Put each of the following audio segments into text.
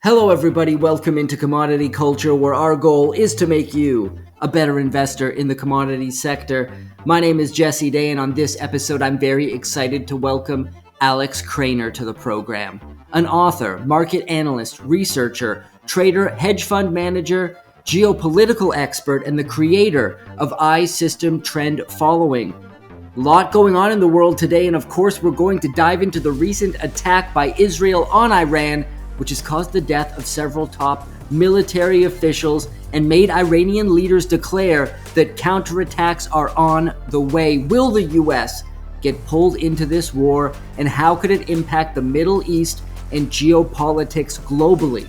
Hello, everybody. Welcome into Commodity Culture, where our goal is to make you a better investor in the commodities sector. My name is Jesse Day, and on this episode, I'm very excited to welcome Alex Krainer to the program. An author, market analyst, researcher, trader, hedge fund manager, geopolitical expert, and the creator of iSystem Trend Following. A lot going on in the world today, and of course, we're going to dive into the recent attack by Israel on Iran, which has caused the death of several top military officials and made Iranian leaders declare that counterattacks are on the way. Will the US get pulled into this war, and how could it impact the Middle East and geopolitics globally?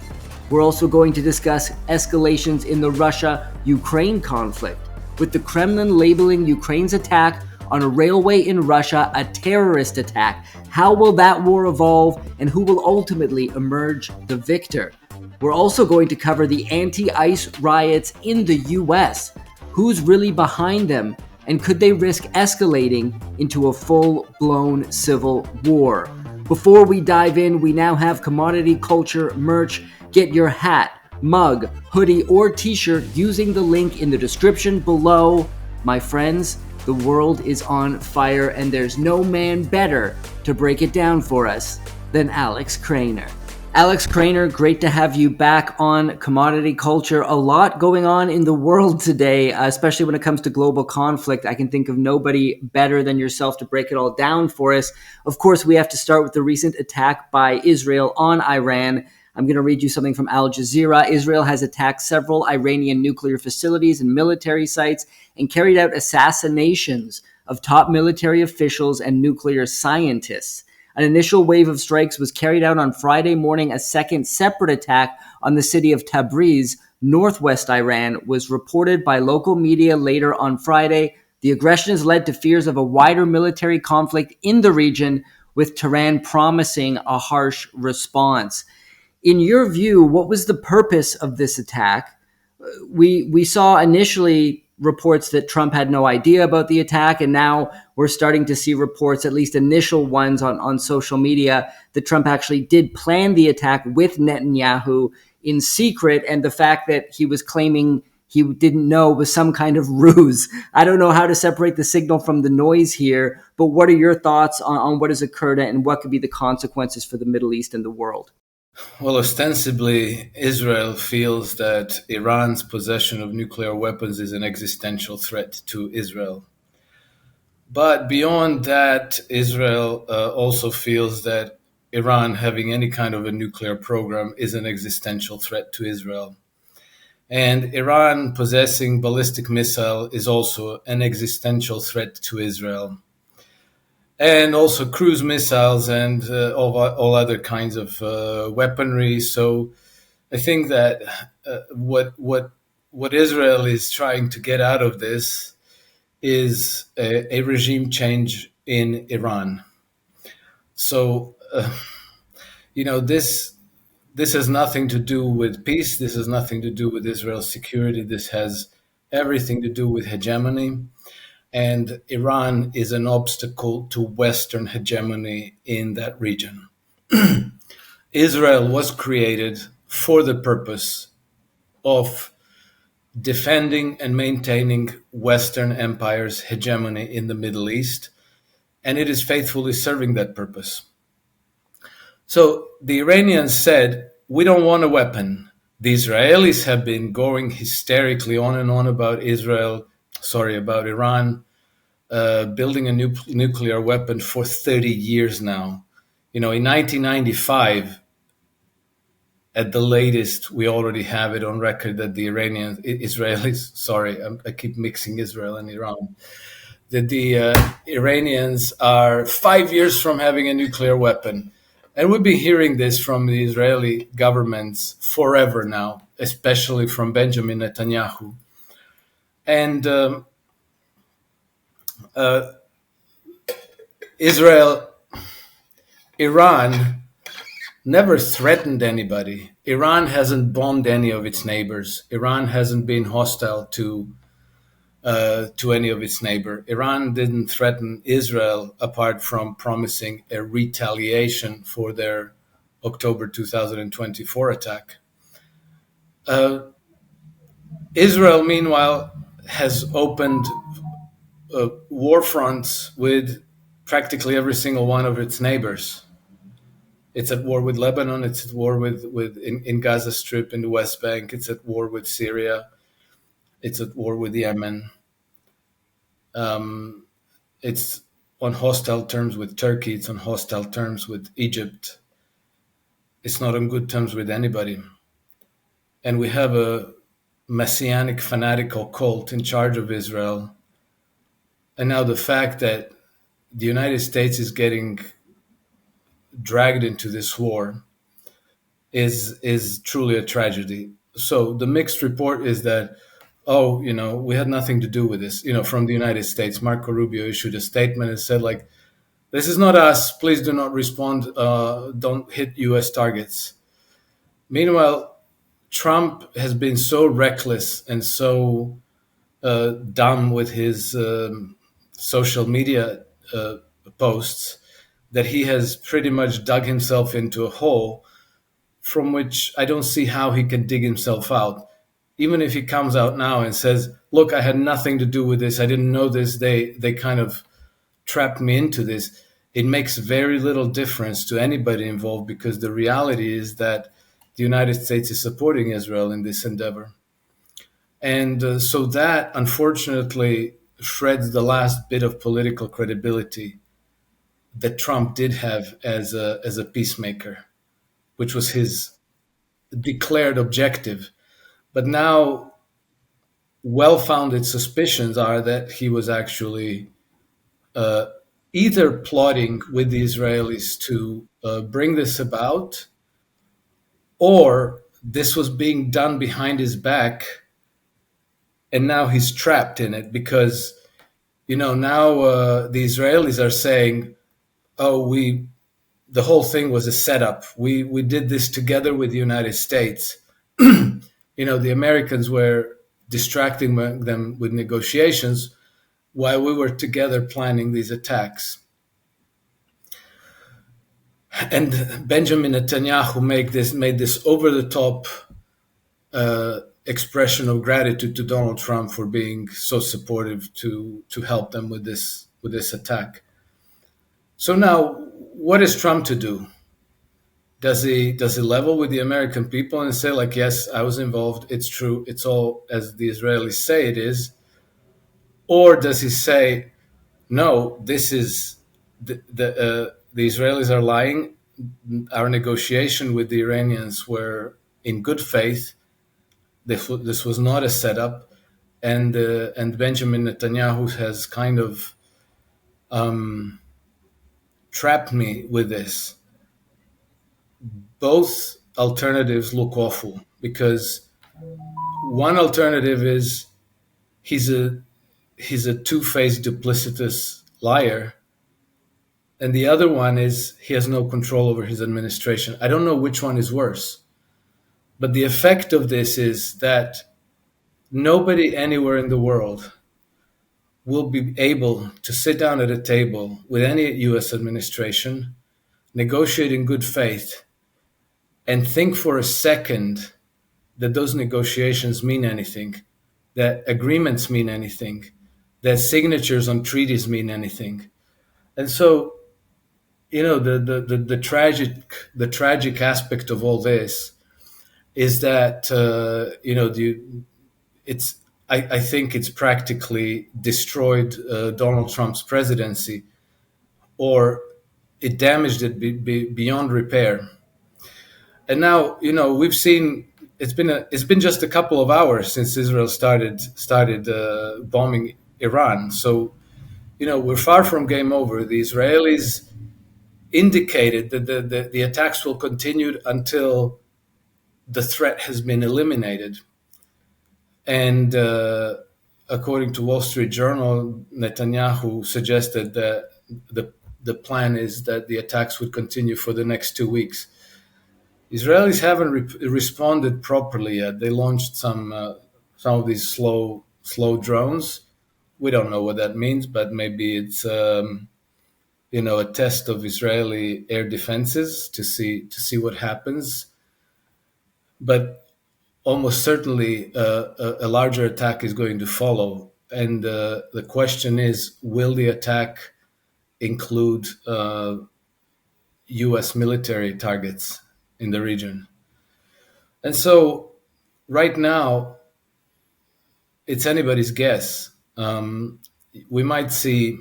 We're also going to discuss escalations in the Russia-Ukraine conflict, with the Kremlin labeling Ukraine's attack on a railway in Russia a terrorist attack. How will that war evolve, and who will ultimately emerge the victor? We're also going to cover the anti-ICE riots in the US. Who's really behind them, and could they risk escalating into a full-blown civil war? Before we dive in, we now have Commodity Culture merch. Get your hat, mug, hoodie, or t-shirt using the link in the description below. My friends, the world is on fire, and there's no man better to break it down for us than Alex Krainer. Alex Krainer, great to have you back on Commodity Culture. A lot going on in the world today, especially when it comes to global conflict. I can think of nobody better than yourself to break it all down for us. Of course, we have to start with the recent attack by Israel on Iran. I'm going to read you something from Al Jazeera. Israel has attacked several Iranian nuclear facilities and military sites and carried out assassinations of top military officials and nuclear scientists. An initial wave of strikes was carried out on Friday morning. A second separate attack on the city of Tabriz, northwest Iran, was reported by local media later on Friday. The aggression has led to fears of a wider military conflict in the region, with Tehran promising a harsh response. In your view, what was the purpose of this attack? We saw initially reports that Trump had no idea about the attack, and now we're starting to see reports, at least initial ones on social media, that Trump actually did plan the attack with Netanyahu in secret, and the fact that he was claiming he didn't know was some kind of ruse. I don't know how to separate the signal from the noise here, but what are your thoughts on what has occurred and what could be the consequences for the Middle East and the world? Well, ostensibly, Israel feels that Iran's possession of nuclear weapons is an existential threat to Israel. But beyond that, Israel also feels that Iran having any kind of a nuclear program is an existential threat to Israel. And Iran possessing ballistic missile is also an existential threat to Israel. And also cruise missiles and all other kinds of weaponry. So I think that what Israel is trying to get out of this is a regime change in Iran. So this has nothing to do with peace. This has nothing to do with Israel's security. This has everything to do with hegemony. And Iran is an obstacle to Western hegemony in that region. Israel was created for the purpose of defending and maintaining Western empire's hegemony in the Middle East, and it is faithfully serving that purpose. So the Iranians said, we don't want a weapon. The Israelis have been going hysterically on and on about about Iran building a nuclear weapon for 30 years now. In 1995, at the latest, we already have it on record that the Israelis, I keep mixing Israel and Iran, that the Iranians are 5 years from having a nuclear weapon. And we've been hearing this from the Israeli governments forever now, especially from Benjamin Netanyahu. And Iran never threatened anybody. Iran hasn't bombed any of its neighbors. Iran hasn't been hostile to any of its neighbor. Iran didn't threaten Israel apart from promising a retaliation for their October 2024 attack. Uh, Israel, meanwhile, has opened war fronts with practically every single one of its neighbors. It's at war with Lebanon. It's at war with in Gaza Strip, in the West Bank. It's at war with Syria. It's at war with Yemen. Um, it's on hostile terms with Turkey. It's on hostile terms with Egypt. It's not on good terms with anybody. And we have a messianic fanatical cult in charge of Israel. And now the fact that the United States is getting dragged into this war is truly a tragedy. So the mixed report is that, oh, we had nothing to do with this. From the United States, Marco Rubio issued a statement and said, like, this is not us. Please do not respond. Don't hit U.S. targets. Meanwhile, Trump has been so reckless and so dumb with his social media posts that he has pretty much dug himself into a hole from which I don't see how he can dig himself out. Even if he comes out now and says, look, I had nothing to do with this. I didn't know this. They kind of trapped me into this. It makes very little difference to anybody involved, because the reality is that the United States is supporting Israel in this endeavor. And so that, unfortunately, shreds the last bit of political credibility that Trump did have as a peacemaker, which was his declared objective. But now, well-founded suspicions are that he was actually either plotting with the Israelis to bring this about, or this was being done behind his back, and now he's trapped in it because, now the Israelis are saying, "Oh, the whole thing was a setup. We did this together with the United States." The Americans were distracting them with negotiations while we were together planning these attacks. And Benjamin Netanyahu made this over the top expression of gratitude to Donald Trump for being so supportive to help them with this attack. So now, what is Trump to do? Does he level with the American people and say, like, yes, I was involved, it's true, it's all as the Israelis say it is? Or does he say, no, this is the Israelis are lying. Our negotiation with the Iranians were in good faith. This was not a setup, and Benjamin Netanyahu has kind of trapped me with this. Both alternatives look awful, because one alternative is he's a two-faced, duplicitous liar, and the other one is he has no control over his administration. I don't know which one is worse, but the effect of this is that nobody anywhere in the world will be able to sit down at a table with any U.S. administration, negotiate in good faith, and think for a second that those negotiations mean anything, that agreements mean anything, that signatures on treaties mean anything. And so, the tragic aspect of all this is that I think it's practically destroyed Donald Trump's presidency, or it damaged it beyond repair. And now, we've seen it's been just a couple of hours since Israel started bombing Iran. So, we're far from game over. The Israelis indicated that the attacks will continue until the threat has been eliminated. And according to Wall Street Journal, Netanyahu suggested that the plan is that the attacks would continue for the next 2 weeks. Israelis haven't responded properly yet. They launched some of these slow drones. We don't know what that means, but maybe it's a test of Israeli air defenses to see what happens. But almost certainly a larger attack is going to follow. And the question is, will the attack include U.S. military targets in the region? And so right now, it's anybody's guess. We might see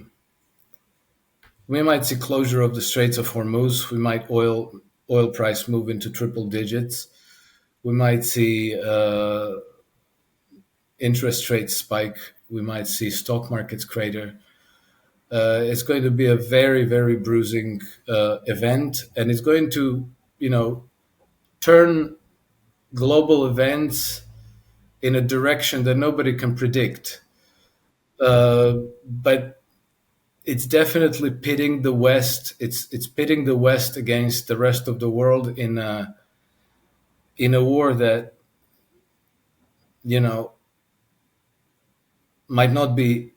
closure of the Straits of Hormuz. We might oil price move into triple digits. We might see interest rates spike. We might see stock markets crater. It's going to be a very, very bruising event, and it's going to, turn global events in a direction that nobody can predict. But it's definitely pitting the West. It's pitting the West against the rest of the world in a war that might not be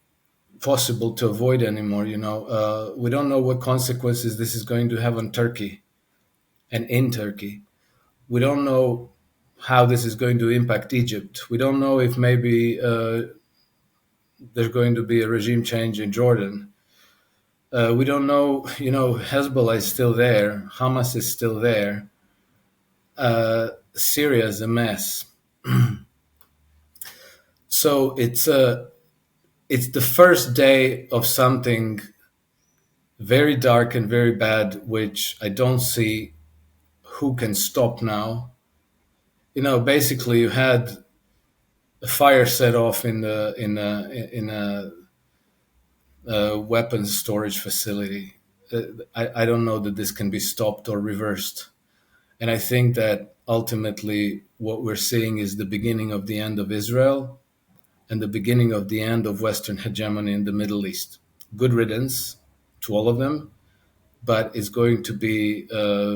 possible to avoid anymore. We don't know what consequences this is going to have on Turkey and in Turkey. We don't know how this is going to impact Egypt. We don't know if maybe there's going to be a regime change in Jordan. We don't know, Hezbollah is still there, Hamas is still there, Syria is a mess. So it's the first day of something very dark and very bad, which I don't see who can stop now. Basically, you had a fire set off in a weapons storage facility. I don't know that this can be stopped or reversed. And I think that ultimately what we're seeing is the beginning of the end of Israel and the beginning of the end of Western hegemony in the Middle East. Good riddance to all of them, but it's going to be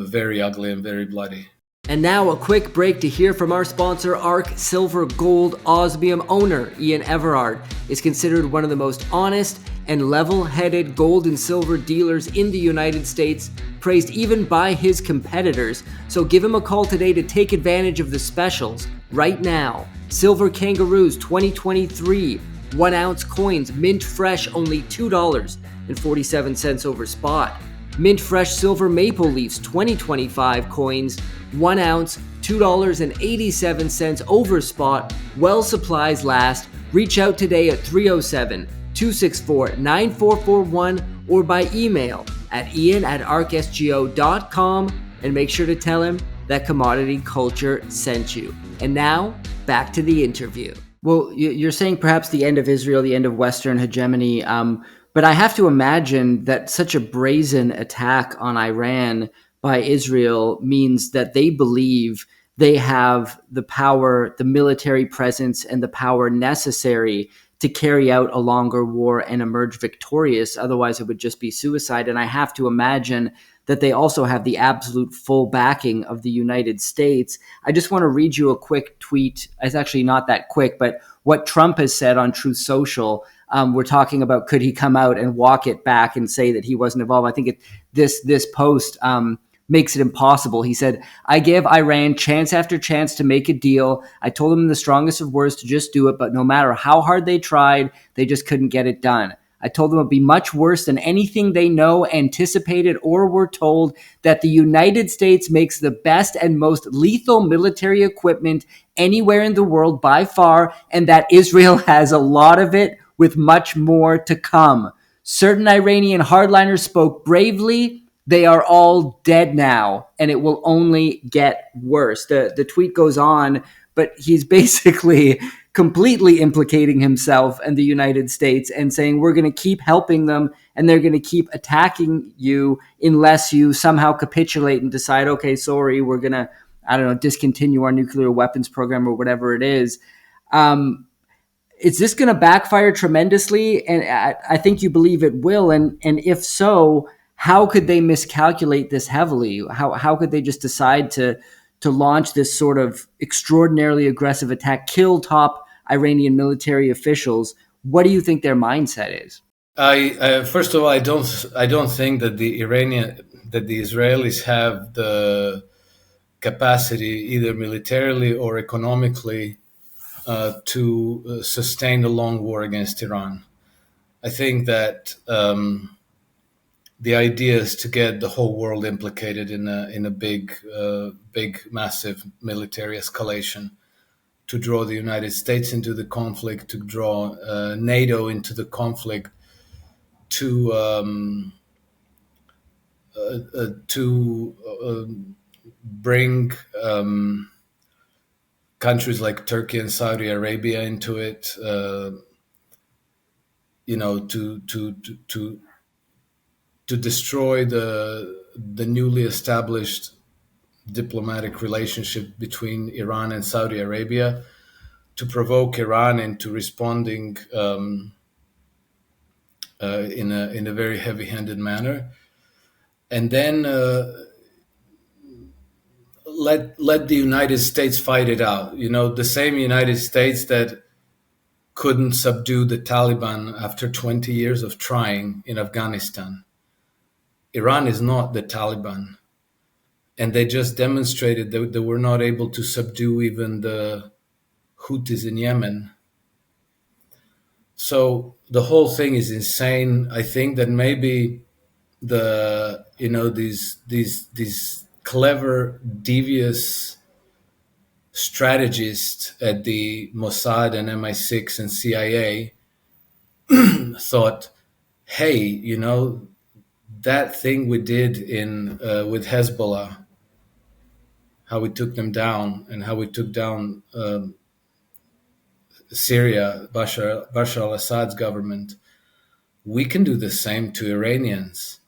very ugly and very bloody. And now a quick break to hear from our sponsor, ARC Silver Gold. Osmium owner Ian Everard is considered one of the most honest and level-headed gold and silver dealers in the United States, praised even by his competitors. So give him a call today to take advantage of the specials right now. Silver Kangaroos 2023 1-ounce coins, mint fresh, only $2.47 over spot. Mint fresh silver maple leafs 2025 coins, 1 ounce, $2.87 over spot. While supplies last. Reach out today at 307-264-9441 or by email at ian@arcsgo.com, and make sure to tell him that Commodity Culture sent you. And now, back to the interview. Well, you're saying perhaps the end of Israel, the end of Western hegemony, but I have to imagine that such a brazen attack on Iran by Israel means that they believe they have the power, the military presence, and the power necessary to carry out a longer war and emerge victorious. Otherwise, it would just be suicide. And I have to imagine that they also have the absolute full backing of the United States. I just want to read you a quick tweet. It's actually not that quick, but what Trump has said on Truth Social. We're talking about, could he come out and walk it back and say that he wasn't involved? I think this post makes it impossible. He said, "I gave Iran chance after chance to make a deal. I told them in the strongest of words to just do it, but no matter how hard they tried, they just couldn't get it done. I told them it would be much worse than anything they know, anticipated, or were told, that the United States makes the best and most lethal military equipment anywhere in the world by far, and that Israel has a lot of it, with much more to come. Certain Iranian hardliners spoke bravely. They are all dead now, and it will only get worse." The tweet goes on, but he's basically completely implicating himself and the United States and saying, we're going to keep helping them and they're going to keep attacking you unless you somehow capitulate and decide, okay, sorry, we're going to, discontinue our nuclear weapons program or whatever it is. Is this going to backfire tremendously? And I think you believe it will. And if so, how could they miscalculate this heavily? How could they just decide to launch this sort of extraordinarily aggressive attack, kill top Iranian military officials? What do you think their mindset is? First of all, I don't think that the Israelis have the capacity, either militarily or economically, to sustain a long war against Iran. I think that the idea is to get the whole world implicated in a big, massive military escalation, to draw the United States into the conflict, to draw NATO into the conflict, to bring countries like Turkey and Saudi Arabia into it. To destroy the newly established diplomatic relationship between Iran and Saudi Arabia, to provoke Iran into responding in a very heavy-handed manner, and then let the United States fight it out. The same United States that couldn't subdue the Taliban after 20 years of trying in Afghanistan. Iran is not the Taliban, and they just demonstrated that they were not able to subdue even the Houthis in Yemen. So the whole thing is insane. I think that maybe these clever, devious strategists at the Mossad and MI6 and CIA thought, hey, that thing we did in with Hezbollah, how we took them down and how we took down Syria, Bashar al-Assad's government, we can do the same to Iranians.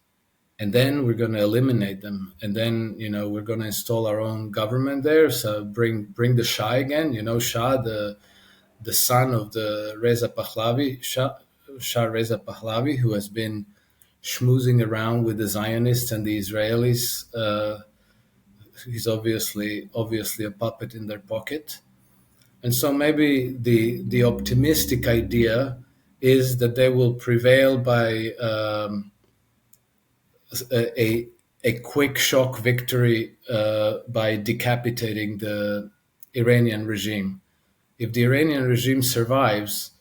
And then we're going to eliminate them. And then, we're going to install our own government there. So bring the Shah again, Shah, the son of the Reza Pahlavi, Shah Reza Pahlavi, who has been schmoozing around with the Zionists and the Israelis. He's obviously a puppet in their pocket. And so maybe the optimistic idea is that they will prevail by a quick shock victory by decapitating the Iranian regime. If the Iranian regime survives,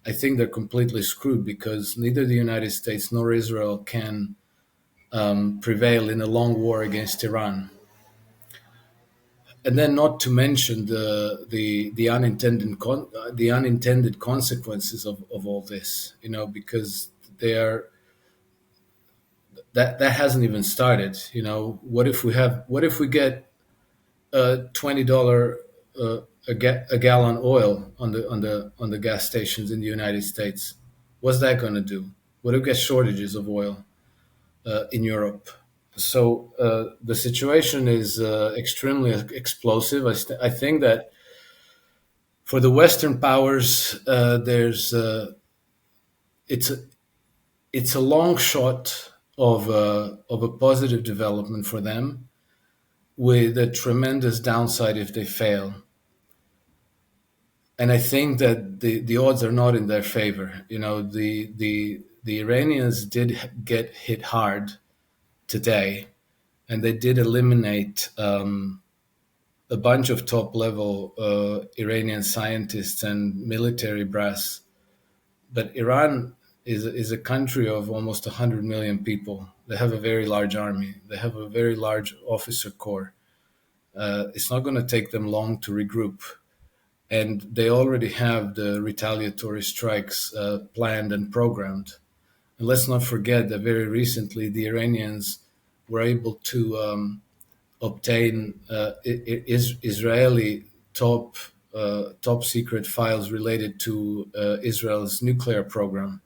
I think they're completely screwed, because neither the United States nor Israel can prevail in a long war against Iran. And then, not to mention the unintended consequences of all this, because they are that hasn't even started. What if we get $20 a gallon oil on the gas stations in the United States? What's that going to do? What if we get shortages of oil in Europe? So the situation is extremely explosive. I think that for the Western powers, it's a long shot of a positive development for them, with a tremendous downside if they fail. And I think that the odds are not in their favor. The Iranians did get hit hard today, and they did eliminate a bunch of top level Iranian scientists and military brass. But Iran is a country of almost 100 million people. They have a very large army. They have a very large officer corps. It's not going to take them long to regroup. And they already have the retaliatory strikes planned and programmed. And let's not forget that very recently the Iranians were able to obtain Israeli top secret files related to Israel's nuclear program.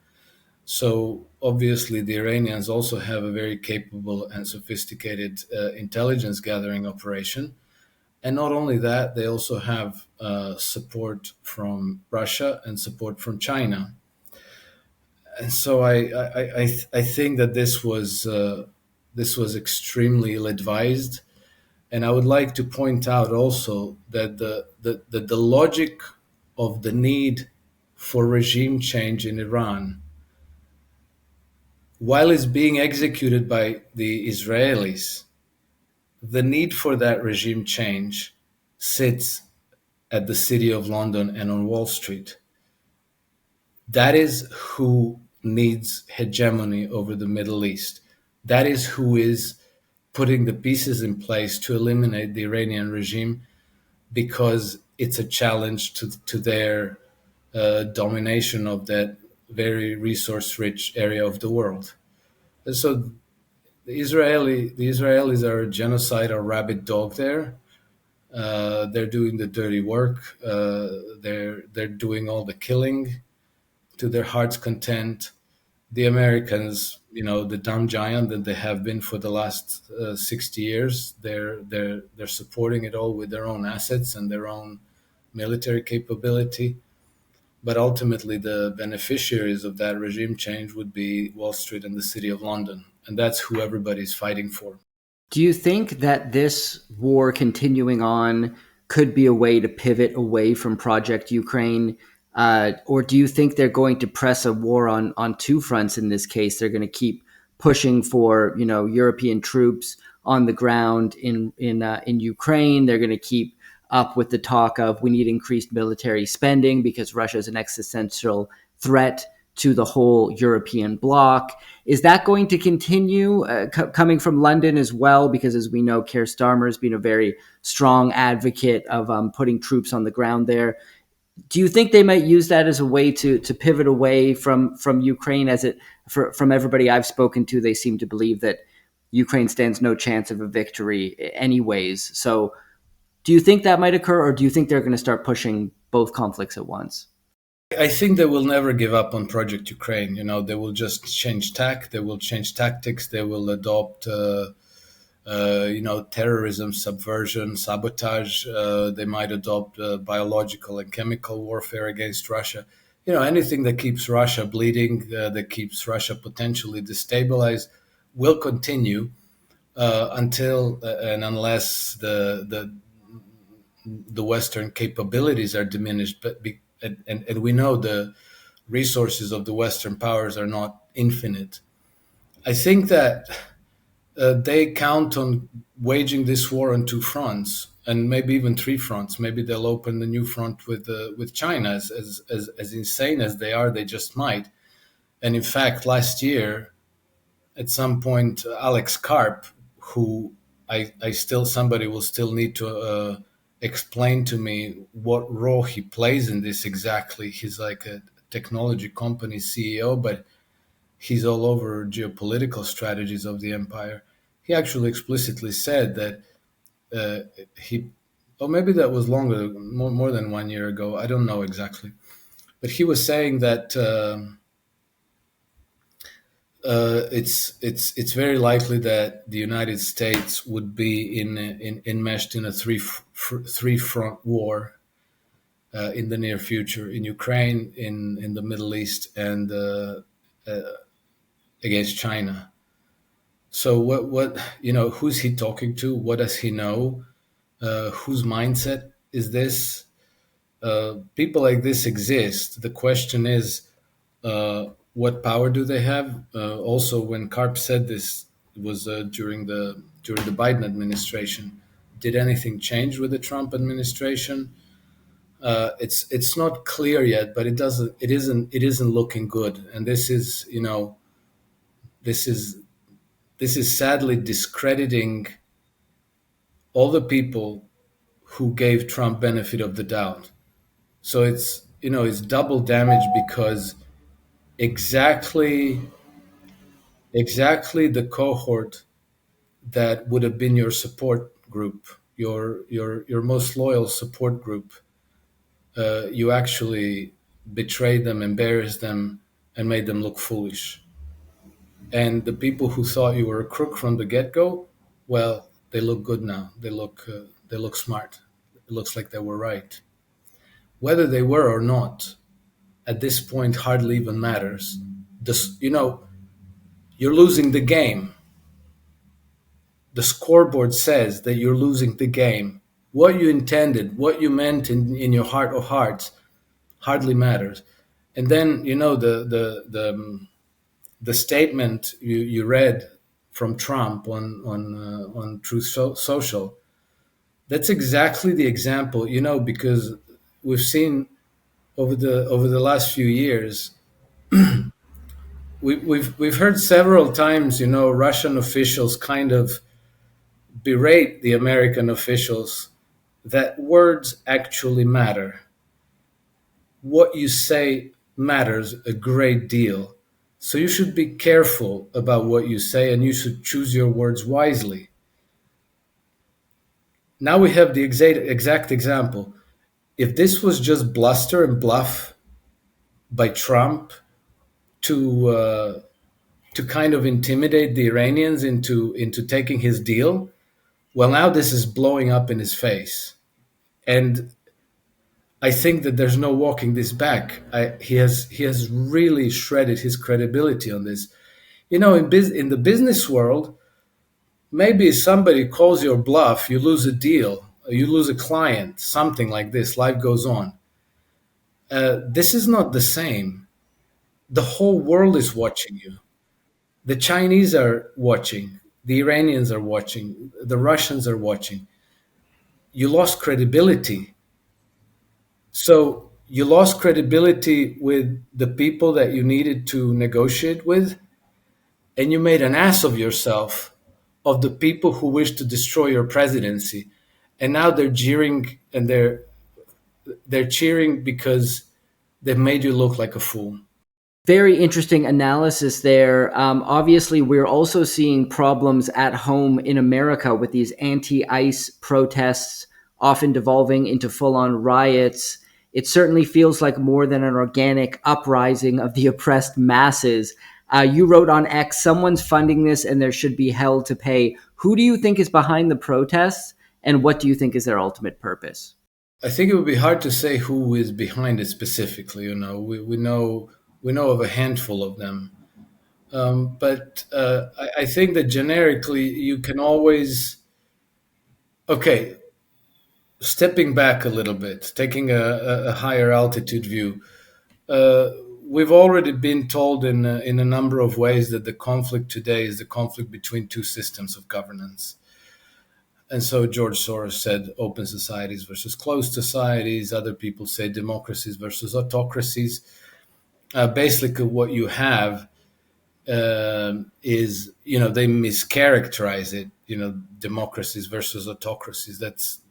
So obviously the Iranians also have a very capable and sophisticated intelligence gathering operation. And not only that, they also have support from Russia and support from China. And so I think that this was extremely ill-advised. And I would like to point out also that the logic of the need for regime change in Iran while it's being executed by the Israelis, the need for that regime change sits at the City of London and on Wall Street. That is who needs hegemony over the Middle East. That is who is putting the pieces in place to eliminate the Iranian regime, because it's a challenge to their domination of that very resource rich area of the world. And so the Israelis are a genocidal rabid dog there. They're doing the dirty work. They're doing all the killing to their heart's content. The Americans, the dumb giant that they have been for the last 60 years, they're supporting it all with their own assets and their own military capability. But ultimately, the beneficiaries of that regime change would be Wall Street and the City of London, and that's who everybody's fighting for. Do you think that this war continuing on could be a way to pivot away from Project Ukraine? Or do you think they're going to press a war on two fronts in this case? They're going to keep pushing for, European troops on the ground in Ukraine. They're going to keep up with the talk of we need increased military spending because Russia is an existential threat to the whole European bloc. Is that going to continue coming from London as well? Because as we know, Keir Starmer has been a very strong advocate of putting troops on the ground there. Do you think they might use that as a way to pivot away from Ukraine? From everybody I've spoken to, they seem to believe that Ukraine stands no chance of a victory anyways. So do you think that might occur, or do you think they're going to start pushing both conflicts at once? I think they will never give up on Project Ukraine. They will just change tack. They will change tactics. They will adopt, terrorism, subversion, sabotage. They might adopt biological and chemical warfare against Russia. Anything that keeps Russia bleeding, that keeps Russia potentially destabilized, will continue until and unless the Western capabilities are diminished. And we know the resources of the Western powers are not infinite. I think that they count on waging this war on two fronts, and maybe even three fronts. Maybe they'll open the new front with China. As insane as they are, they just might. And in fact, last year, at some point, Alex Karp, who somebody will still need to explain to me what role he plays in this exactly. He's like a technology company CEO, but he's all over geopolitical strategies of the empire. He actually explicitly said that or maybe that was more than 1 year ago. I don't know exactly, but he was saying that it's very likely that the United States would be enmeshed in a three front war in the near future, in Ukraine, in the Middle East, and against China. So what who's he talking to? What does he know? Whose mindset is this? People like this exist. The question is, what power do they have? Also, when Karp said this, it was during the Biden administration. Did anything change with the Trump administration? It's not clear yet, but it isn't looking good. And this is this is sadly discrediting all the people who gave Trump benefit of the doubt. So it's double damage, because exactly the cohort that would have been your support group, your most loyal support group, you actually betrayed them, embarrassed them, and made them look foolish. And the people who thought you were a crook from the get-go, well, they look good now. They look smart. It looks like they were right. Whether they were or not, at this point, hardly even matters. You're losing the game. The scoreboard says that you're losing the game. What you intended, what you meant in your heart of hearts, hardly matters. And then the the statement you read from Trump on Truth Social, that's exactly the example, because we've seen over the last few years, we've heard several times, Russian officials kind of berate the American officials that words actually matter. What you say matters a great deal. So you should be careful about what you say and you should choose your words wisely. Now we have the exact example. If this was just bluster and bluff by Trump to to kind of intimidate the Iranians into taking his deal, well, now this is blowing up in his face, and I think that there's no walking this back. He has really shredded his credibility on this. In the business world, maybe somebody calls your bluff, you lose a deal, you lose a client, something like this. Life goes on. This is not the same. The whole world is watching you. The Chinese are watching. The Iranians are watching. The Russians are watching. You lost credibility. So you lost credibility with the people that you needed to negotiate with, and you made an ass of yourself of the people who wish to destroy your presidency. And now they're jeering and they're cheering because they've made you look like a fool. Very interesting analysis there. Obviously, we're also seeing problems at home in America with these anti-ICE protests, often devolving into full-on riots. It certainly feels like more than an organic uprising of the oppressed masses. You wrote on X, someone's funding this and there should be hell to pay. Who do you think is behind the protests, and what do you think is their ultimate purpose? I think it would be hard to say who is behind it specifically. We know of a handful of them, but I think that generically you can always, okay, stepping back a little bit, taking a higher altitude view. Uh, we've already been told in a number of ways that the conflict today is the conflict between two systems of governance. And so George Soros said open societies versus closed societies. Other people say democracies versus autocracies. Basically, what you have is, they mischaracterize it. Democracies versus autocracies. That's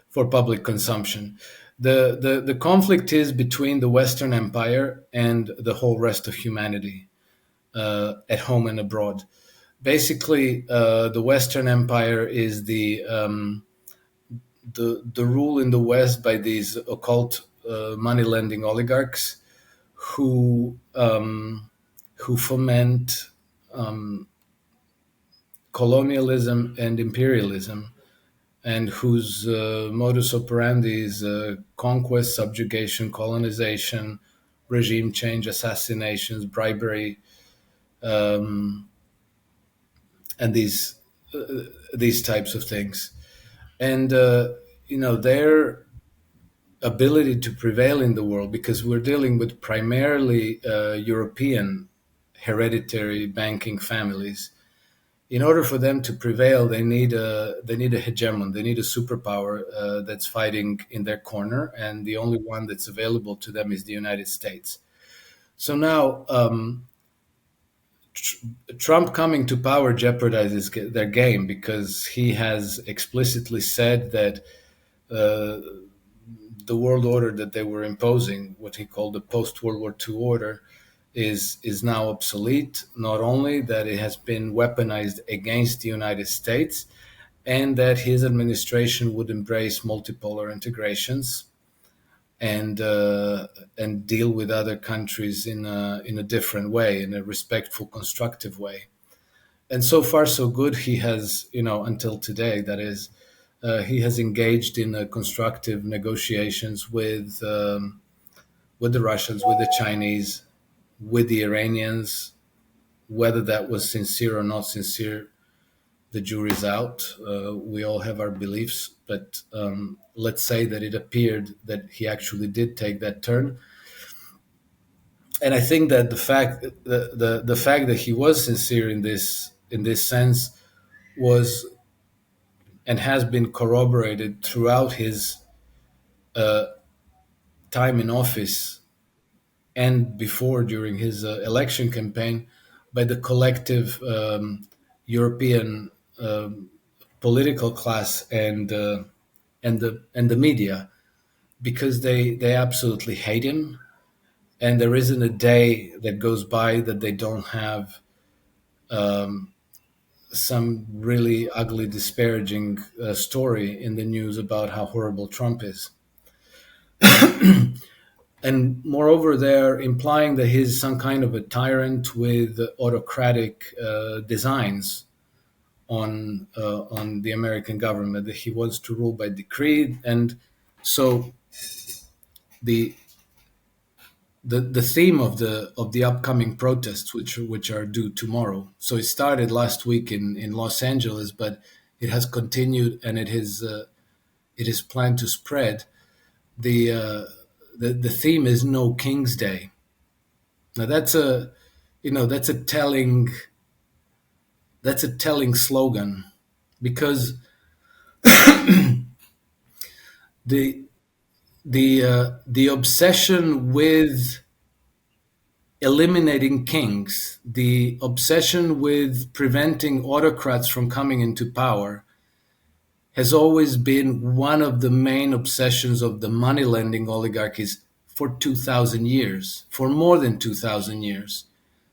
for public consumption. The conflict is between the Western Empire and the whole rest of humanity, at home and abroad. Basically, the Western Empire is the rule in the West by these occult money lending oligarchs who foment colonialism and imperialism, and whose modus operandi is conquest, subjugation, colonization, regime change, assassinations, bribery, and these types of things. And their ability to prevail in the world, because we're dealing with primarily European hereditary banking families. In order for them to prevail, they need a hegemon. They need a superpower that's fighting in their corner, and the only one that's available to them is the United States. So now, Trump coming to power jeopardizes their game, because he has explicitly said that the world order that they were imposing, what he called the post-World War II order, is now obsolete. Not only that, it has been weaponized against the United States, and that his administration would embrace multipolar integrations and deal with other countries in a different way, in a respectful, constructive way. And so far, so good. He has, until today, that is, he has engaged in constructive negotiations with the Russians, with the Chinese, with the Iranians. Whether that was sincere or not sincere, the jury's out. We all have our beliefs, but let's say that it appeared that he actually did take that turn. And I think that the fact that he was sincere in this sense was and has been corroborated throughout his uh, time in office and before during his election campaign by the collective European political class and the media, because they absolutely hate him, and there isn't a day that goes by that they don't have some really ugly, disparaging story in the news about how horrible Trump is. And moreover, they're implying that he's some kind of a tyrant with autocratic designs on the American government, that he wants to rule by decree. And so the the theme of the upcoming protests, which are due tomorrow. So it started last week in Los Angeles, but it has continued, and it is planned to spread. The the theme is No King's Day. Now that's a telling slogan, because the the obsession with eliminating kings, the obsession with preventing autocrats from coming into power, has always been one of the main obsessions of the money lending oligarchies for 2,000 years, for more than 2,000 years.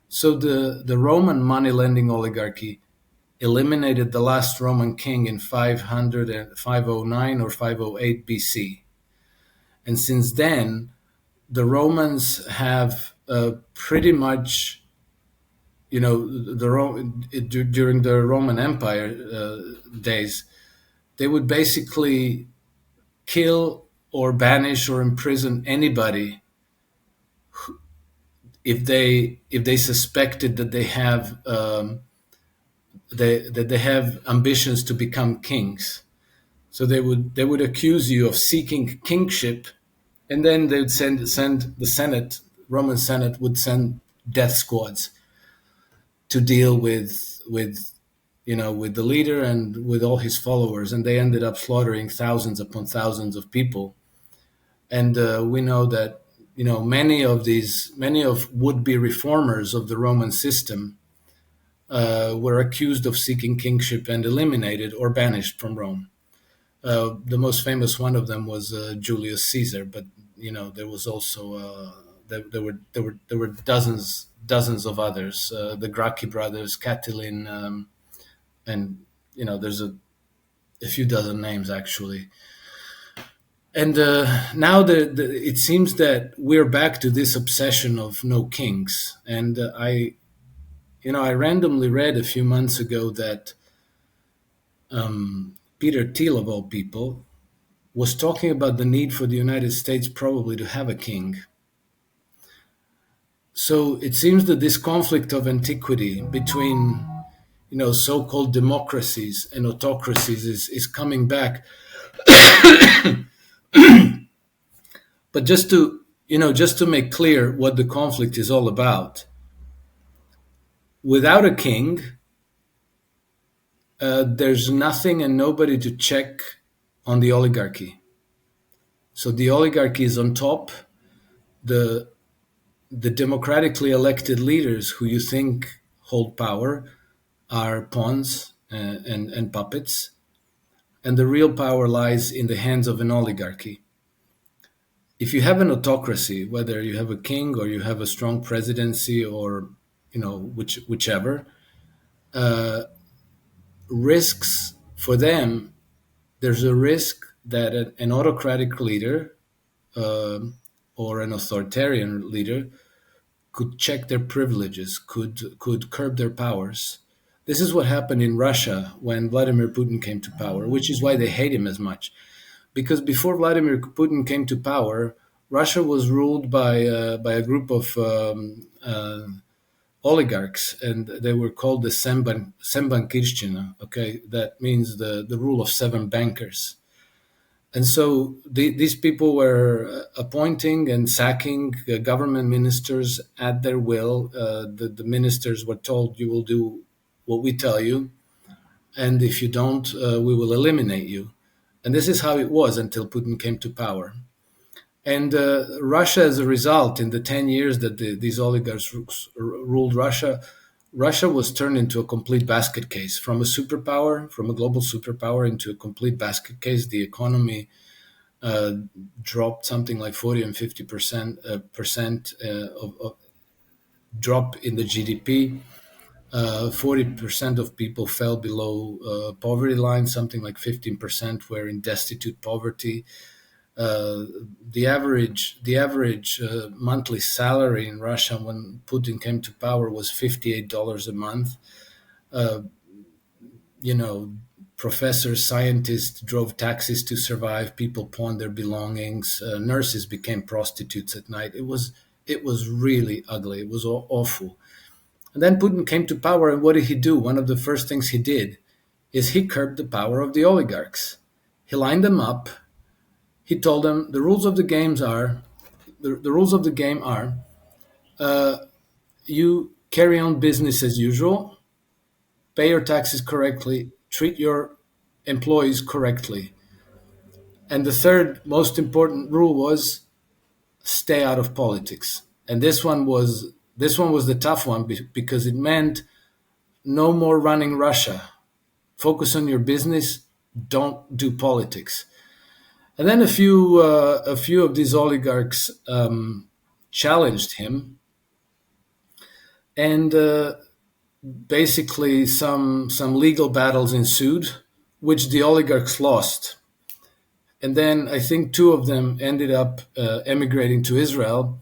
So the Roman money lending oligarchy eliminated the last Roman king in 509 or 508 BC. And since then, the Romans have pretty much, during the Roman Empire days, they would basically kill or banish or imprison anybody if they suspected that they have ambitions to become kings. So they would accuse you of seeking kingship, and then they would send the Senate, Roman Senate would send death squads to deal with the leader and with all his followers, and they ended up slaughtering thousands upon thousands of people. And we know that many of would-be reformers of the Roman system were accused of seeking kingship and eliminated or banished from Rome. The most famous one of them was Julius Caesar, but there was also there were dozens of others, the Gracchi brothers, Catiline, and there's a few dozen names actually. And now it seems that we're back to this obsession of no kings. And I randomly read a few months ago that Peter Thiel, of all people, was talking about the need for the United States probably to have a king. So it seems that this conflict of antiquity between so-called democracies and autocracies is coming back. But just to make clear what the conflict is all about, without a king, there's nothing and nobody to check on the oligarchy. So the oligarchy is on top. The democratically elected leaders who you think hold power are pawns and puppets, and the real power lies in the hands of an oligarchy. If you have an autocracy, whether you have a king or you have a strong presidency or whichever, risks for them, there's a risk that an autocratic leader or an authoritarian leader could check their privileges, could curb their powers. This is what happened in Russia when Vladimir Putin came to power, which is why they hate him as much. Because before Vladimir Putin came to power, Russia was ruled by a group of oligarchs, and they were called the Sembankirshchina. Okay, that means the rule of seven bankers. And so these people were appointing and sacking government ministers at their will. The ministers were told, you will do what we tell you, and if you don't, we will eliminate you. And this is how it was until Putin came to power. And Russia, as a result, in the 10 years that these oligarchs ruled Russia, Russia was turned into a complete basket case, from a superpower, from a global superpower, into a complete basket case. The economy uh, dropped something like 40 and 50% of drop in the GDP. 40% of people fell below poverty line, something like 15% were in destitute poverty. Uh, the average monthly salary in Russia when Putin came to power was $58 a month. Uh, you know, Professors, scientists drove taxis to survive. People pawned their belongings. Nurses became prostitutes at night. It was really ugly. It was awful. And then Putin came to power, and what did he do? One of the first things he did is he curbed the power of the oligarchs. He lined them up. He told them the rules of the game are you carry on business as usual, pay your taxes correctly, treat your employees correctly. And the third most important rule was stay out of politics. And this one was the tough one because it meant no more running Russia. Focus on your business. Don't do politics. And then a few of these oligarchs challenged him, and basically some legal battles ensued, which the oligarchs lost. And then I think two of them ended up emigrating to Israel.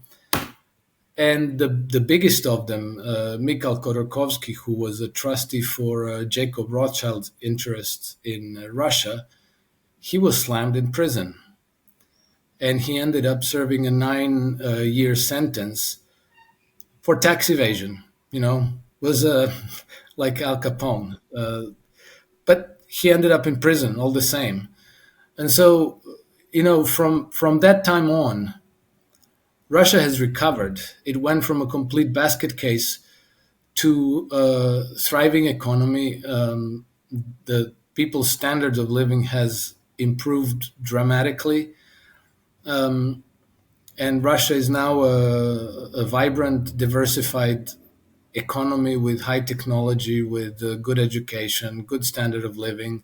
And the biggest of them, Mikhail Khodorkovsky, who was a trustee for Jacob Rothschild's interests in Russia, he was slammed in prison. And he ended up serving a 9-year sentence for tax evasion. Was like Al Capone. But he ended up in prison all the same. And so, from that time on, Russia has recovered. It went from a complete basket case to a thriving economy. The people's standards of living has improved dramatically. And Russia is now a vibrant, diversified economy with high technology, with good education, good standard of living,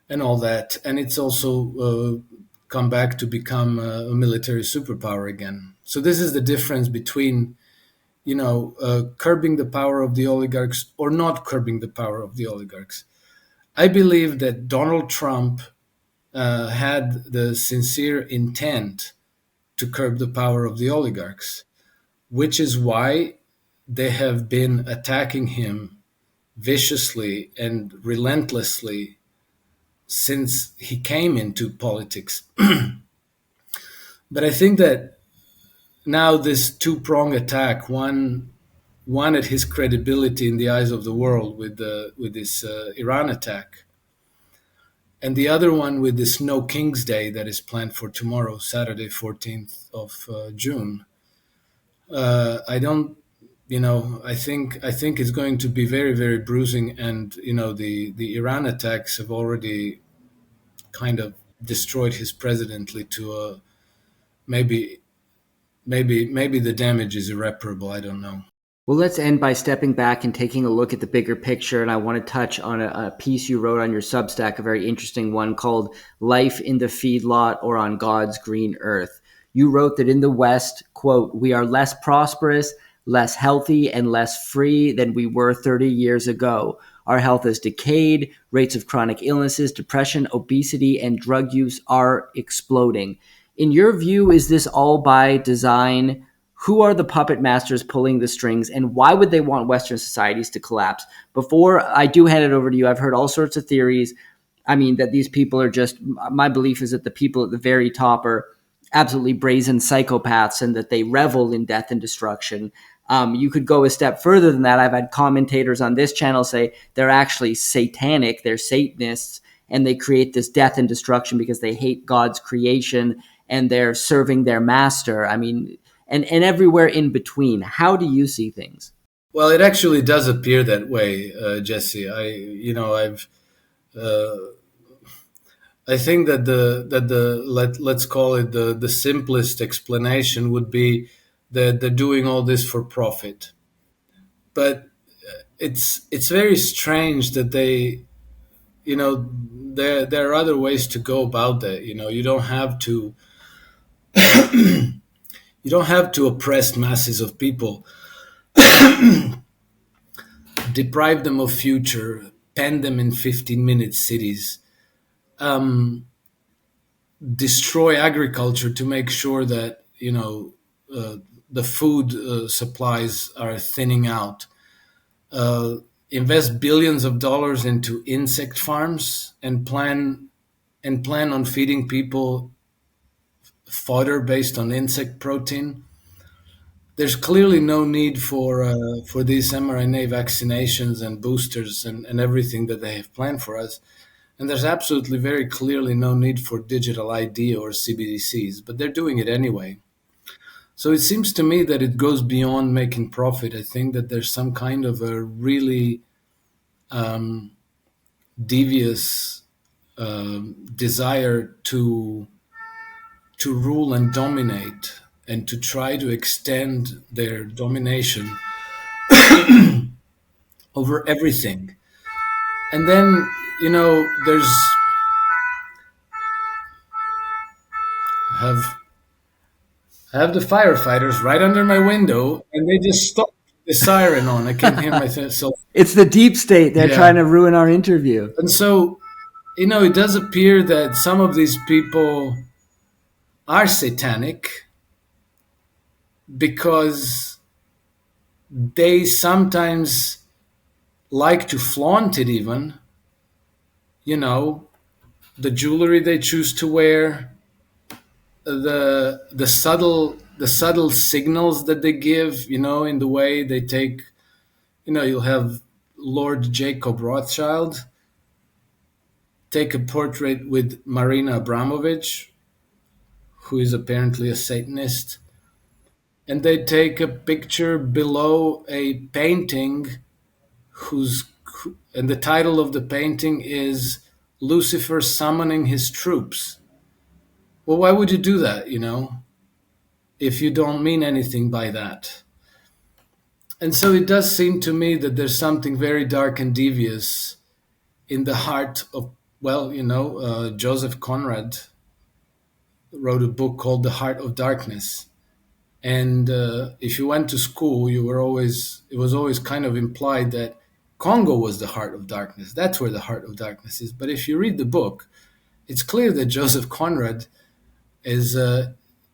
and all that. And it's also come back to become a military superpower again. So this is the difference between, curbing the power of the oligarchs or not curbing the power of the oligarchs. I believe that Donald Trump had the sincere intent to curb the power of the oligarchs, which is why they have been attacking him viciously and relentlessly since he came into politics. But I think that now this two-pronged attack, one at his credibility in the eyes of the world with this Iran attack, and the other one with this No King's Day that is planned for tomorrow, Saturday, 14th of June. I don't, I think it's going to be very, very bruising, and the Iran attacks have already kind of destroyed his presidency to maybe the damage is irreparable. I don't know. Well, let's end by stepping back and taking a look at the bigger picture. And I want to touch on a piece you wrote on your Substack, a very interesting one called Life in the Feedlot or on God's Green Earth. You wrote that in the West, quote, we are less prosperous, less healthy, and less free than we were 30 years ago. Our health has decayed. Rates of chronic illnesses, depression, obesity, and drug use are exploding. In your view, is this all by design? Who are the puppet masters pulling the strings, and why would they want Western societies to collapse? Before I do hand it over to you, I've heard all sorts of theories. I mean, that these people are just, my belief is that the people at the very top are absolutely brazen psychopaths and that they revel in death and destruction. You could go a step further than that. I've had commentators on this channel say they're actually satanic, they're Satanists, and they create this death and destruction because they hate God's creation and they're serving their master. I mean, and everywhere in between. How do you see things? Well, it actually does appear that way, Jesse. Uh, I think that let's call it the simplest explanation would be that they're doing all this for profit. But it's very strange that they, there are other ways to go about that. You don't have to oppress masses of people, deprive them of future, pen them in 15-minute cities, um, destroy agriculture to make sure that the food supplies are thinning out. Uh, Invest billions of dollars into insect farms and plan on feeding people fodder based on insect protein. There's clearly no need for these mRNA vaccinations and boosters and everything that they have planned for us. And there's absolutely very clearly no need for digital ID or CBDCs, but they're doing it anyway. So it seems to me that it goes beyond making profit. I think that there's some kind of a really um, devious desire to rule and dominate and to try to extend their domination over everything. And then, there's have I have the firefighters right under my window, and they just stopped the siren on. I can't hear myself. It's the deep state. They're Yeah. trying to ruin our interview. And so, it does appear that some of these people are satanic because they sometimes like to flaunt it, even, you know, the jewelry they choose to wear, the subtle signals that they give, in the way they take, you'll have Lord Jacob Rothschild take a portrait with Marina Abramovich, who is apparently a Satanist, and they take a picture below a painting whose and the title of the painting is Lucifer summoning his troops. Well, why would you do that, if you don't mean anything by that? And so it does seem to me that there's something very dark and devious in the heart of, well, Joseph Conrad wrote a book called The Heart of Darkness. And if you went to school, it was always kind of implied that Congo was the heart of darkness. That's where the heart of darkness is. But if you read the book, it's clear that Joseph Conrad is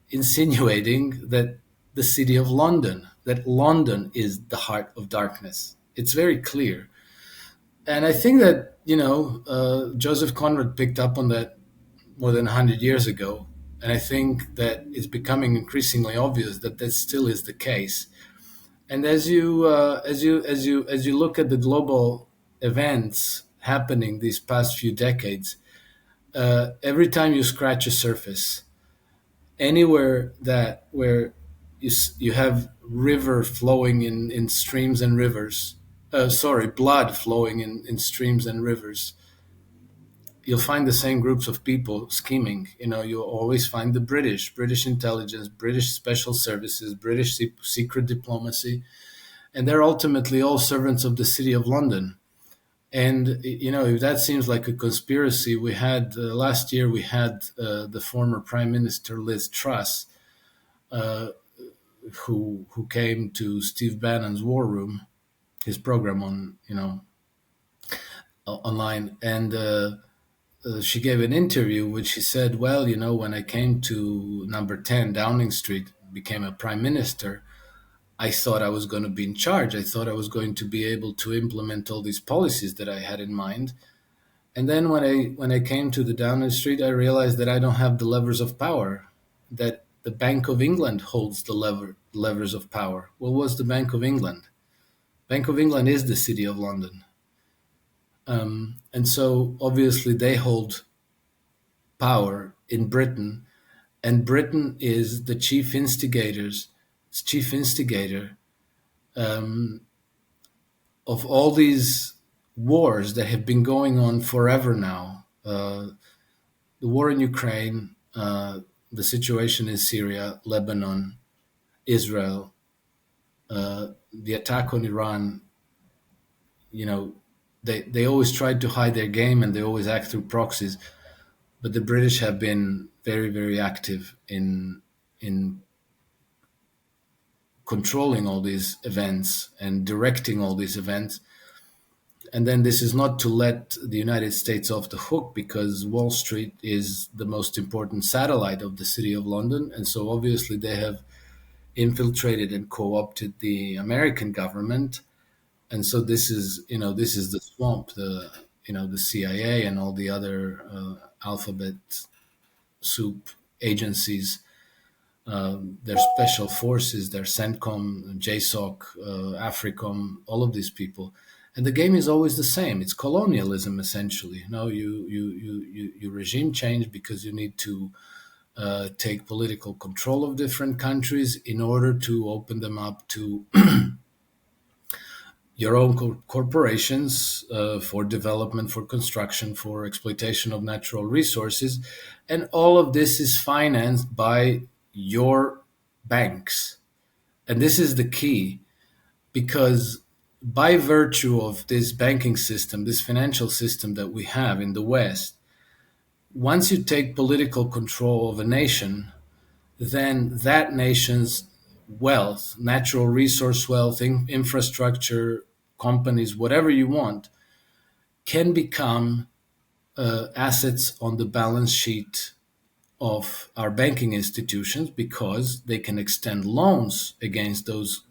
insinuating that the city of London, that London is the heart of darkness. It's very clear. And I think that, Joseph Conrad picked up on that more than 100 years ago. And I think that it's becoming increasingly obvious that that still is the case. And as you look at the global events happening these past few decades, every time you scratch a surface, anywhere where you have river flowing in streams and rivers, blood flowing in streams and rivers, you'll find the same groups of people scheming. You'll always find the British intelligence, British special services, British secret diplomacy, and they're ultimately all servants of the City of London. And if that seems like a conspiracy, we had last year we had the former Prime Minister Liz Truss, who came to Steve Bannon's War Room, his program on online, and she gave an interview which she said, well, when I came to number 10 Downing Street, became a prime minister, I thought I was going to be in charge. I thought I was going to be able to implement all these policies that I had in mind. And then when I came to the Downing Street, I realized that I don't have the levers of power, that the Bank of England holds the levers of power. Well, what's the Bank of England? Bank of England is the City of London. And so obviously they hold power in Britain, and Britain is the chief instigator of all these wars that have been going on forever now. The war in Ukraine, the situation in Syria, Lebanon, Israel, the attack on Iran. You know, they always tried to hide their game and they always act through proxies. But the British have been very, very active in controlling all these events and directing all these events. And then this is not to let the United States off the hook, because Wall Street is the most important satellite of the City of London. And so obviously they have infiltrated and co-opted the American government. And so this is the swamp, the CIA and all the other alphabet soup agencies, their special forces, their CENTCOM, JSOC, AFRICOM, all of these people. And the game is always the same. It's colonialism, essentially. You regime change because you need to take political control of different countries in order to open them up to your own corporations, for development, for construction, for exploitation of natural resources. And all of this is financed by your banks. And this is the key, because by virtue of this banking system, this financial system that we have in the West, once you take political control of a nation, then that nation's wealth, natural resource wealth, infrastructure, companies, whatever you want, can become assets on the balance sheet of our banking institutions, because they can extend loans against those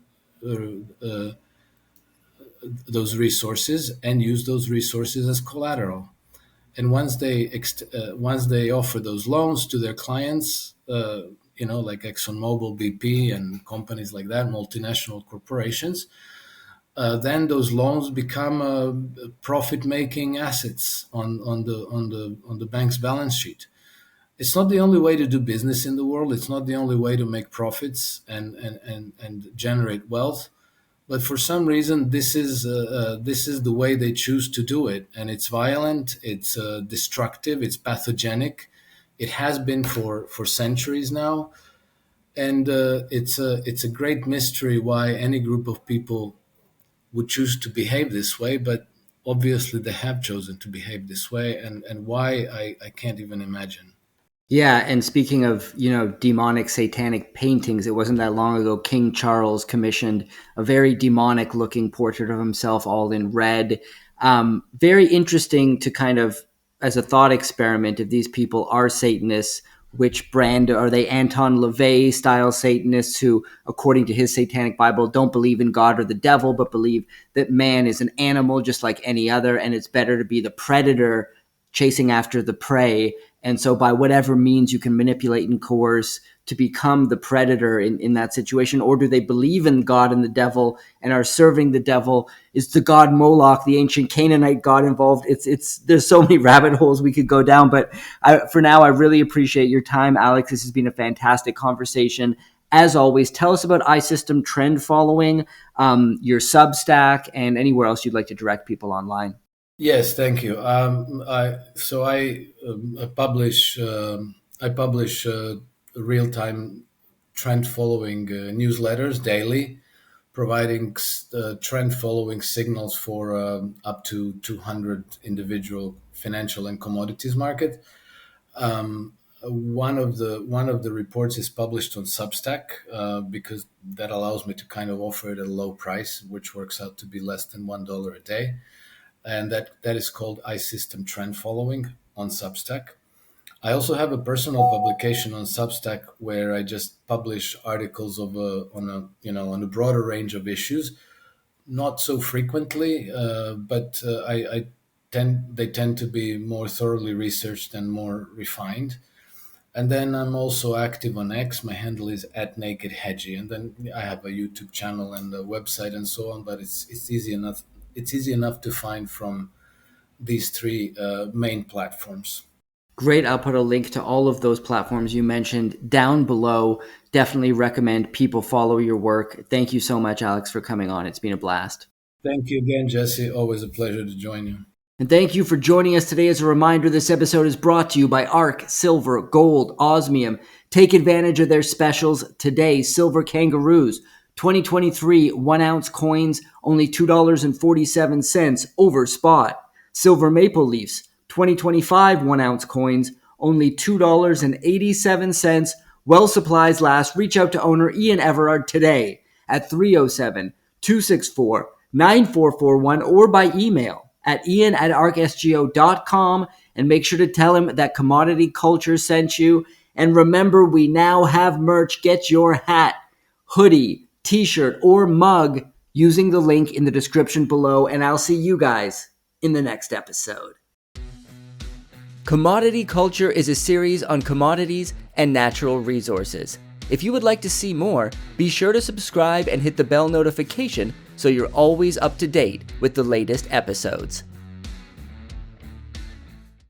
resources and use those resources as collateral. And once they offer those loans to their clients, like ExxonMobil, BP, and companies like that, multinational corporations, then those loans become profit-making assets on the bank's balance sheet. It's not the only way to do business in the world. It's not the only way to make profits and generate wealth. But for some reason, this is the way they choose to do it, and it's violent, it's destructive, it's pathogenic. It has been for centuries now, and it's a great mystery why any group of people would choose to behave this way. But obviously, they have chosen to behave this way, and why I can't even imagine. Yeah, and speaking of, demonic satanic paintings, it wasn't that long ago King Charles commissioned a very demonic looking portrait of himself all in red. Very interesting to kind of, as a thought experiment, if these people are Satanists, which brand are they? Anton LaVey style Satanists who, according to his satanic Bible, don't believe in God or the devil, but believe that man is an animal just like any other, and it's better to be the predator chasing after the prey. And so by whatever means you can manipulate and coerce to become the predator in that situation. Or do they believe in God and the devil and are serving the devil? Is the god Moloch, the ancient Canaanite god, involved? There's so many rabbit holes we could go down. But for now, I really appreciate your time, Alex. This has been a fantastic conversation. As always, tell us about iSystem Trend Following, your Substack, and anywhere else you'd like to direct people online. Yes, thank you. I publish real time trend following newsletters daily, providing trend following signals for up to 200 individual financial and commodities market. One of the reports is published on Substack, because that allows me to kind of offer it at a low price, which works out to be less than $1 a day, and that is called iSystem Trend Following on Substack. I also have a personal publication on Substack where I just publish articles on a broader range of issues, not so frequently, but they tend to be more thoroughly researched and more refined. And then I'm also active on X. My handle is @nakedhedgy, and then I have a YouTube channel and a website and so on. But it's easy enough. It's easy enough to find from these three main platforms. Great. I'll put a link to all of those platforms you mentioned down below. Definitely recommend people follow your work. Thank you so much, Alex, for coming on. It's been a blast. Thank you again, Jesse. Always a pleasure to join you. And thank you for joining us today. As a reminder, this episode is brought to you by ARC, Silver, Gold, Osmium. Take advantage of their specials today. Silver Kangaroos, 2023 1-ounce coins, only $2.47 over spot. Silver Maple Leafs, 2025 1-ounce coins, only $2.87. While supplies last, reach out to owner Ian Everard today at 307-264-9441 or by email at ian@arcsgo.com, and make sure to tell him that Commodity Culture sent you. And remember, we now have merch. Get your hat, hoodie, t-shirt, or mug using the link in the description below, and I'll see you guys in the next episode. Commodity Culture is a series on commodities and natural resources. If you would like to see more, be sure to subscribe and hit the bell notification so you're always up to date with the latest episodes.